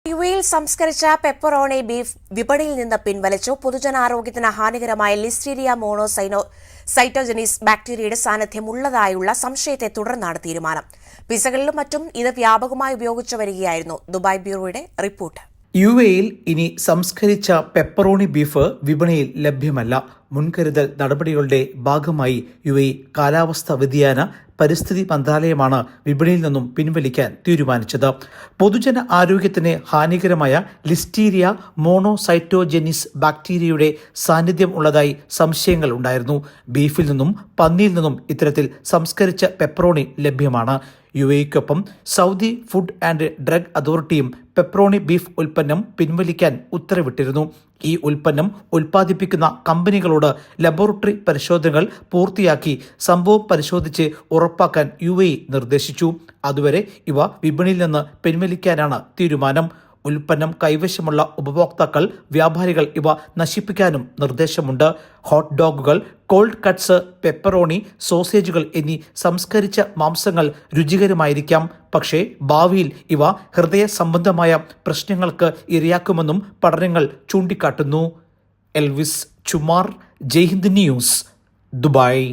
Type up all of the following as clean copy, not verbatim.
യുഎയിൽ സംസ്കരിച്ച pepperoni beef വിപണിയിൽ നിന്ന് പിൻവലിച്ചു. പൊതുജനാരോഗ്യത്തിന് ഹാനികരമായ ലിസ്റ്റീരിയ മോണോസൈറ്റോജനീസ് ബാക്ടീരിയയുടെ സാന്നിധ്യം ഉള്ളതായുള്ള സംശയത്തെ തുടർന്നാണ് തീരുമാനം. പിസകളിലും മറ്റും ഇത് വ്യാപകമായി ഉപയോഗിച്ചു വരികയായിരുന്നു. Dubai ബ്യൂറോയുടെ report. യുഎയിൽ ഇനി സംസ്കരിച്ച പെപ്പറോണി ബീഫ് വിപണിയിൽ ലഭ്യമല്ല. മുൻകരുതൽ നടപടികളുടെ ഭാഗമായി യുഎഇ കാലാവസ്ഥാ വ്യതിയാന പരിസ്ഥിതി മന്ത്രാലയമാണ് വിപണിയിൽ നിന്നും പിൻവലിക്കാൻ തീരുമാനിച്ചത്. പൊതുജന ആരോഗ്യത്തിന് ഹാനികരമായ ലിസ്റ്റീരിയ മോണോസൈറ്റോജനീസ് ബാക്ടീരിയയുടെ സാന്നിധ്യം ഉള്ളതായി സംശയങ്ങൾ ഉണ്ടായിരുന്നു. ബീഫിൽ നിന്നും പന്നിയിൽ നിന്നും ഇത്തരത്തിൽ സംസ്കരിച്ച പെപ്പറോണി ലഭ്യമാണ്. യുഎഇക്കൊപ്പം സൗദി ഫുഡ് ആൻഡ് ഡ്രഗ് അതോറിറ്റിയും പെപ്പറോണി ബീഫ് ഉൽപ്പന്നം പിൻവലിക്കാൻ ഉത്തരവിട്ടിരുന്നു. ഈ ഉൽപ്പന്നം ഉൽപ്പാദിപ്പിക്കുന്ന കമ്പനികളോട് ലബോറട്ടറി പരിശോധനകൾ പൂർത്തിയാക്കി സംഭവം പരിശോധിച്ച് ഉറപ്പാക്കാൻ യുഎഇ നിർദ്ദേശിച്ചു. അതുവരെ ഇവ വിപണിയിൽ നിന്ന് പിൻവലിക്കാനാണ് തീരുമാനം. ഉൽപ്പന്നം കൈവശമുള്ള ഉപഭോക്താക്കൾ, വ്യാപാരികൾ ഇവ നശിപ്പിക്കാനും നിർദ്ദേശമുണ്ട്. ഹോട്ട് ഡോഗുകൾ, കോൾഡ് കട്ട്സ്, പെപ്പറോണി, സോസേജുകൾ എന്നീ സംസ്കരിച്ച മാംസങ്ങൾ രുചികരമായിരിക്കാം. പക്ഷേ ഭാവിയിൽ ഇവ ഹൃദയ സംബന്ധമായ പ്രശ്നങ്ങൾക്ക് ഇരയാക്കുമെന്നും പഠനങ്ങൾ ചൂണ്ടിക്കാട്ടുന്നു. Elvis Chummar, Jaihind news, Dubai.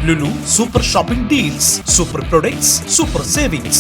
Lulu Super Shopping Deals, Super Products, Super Savings.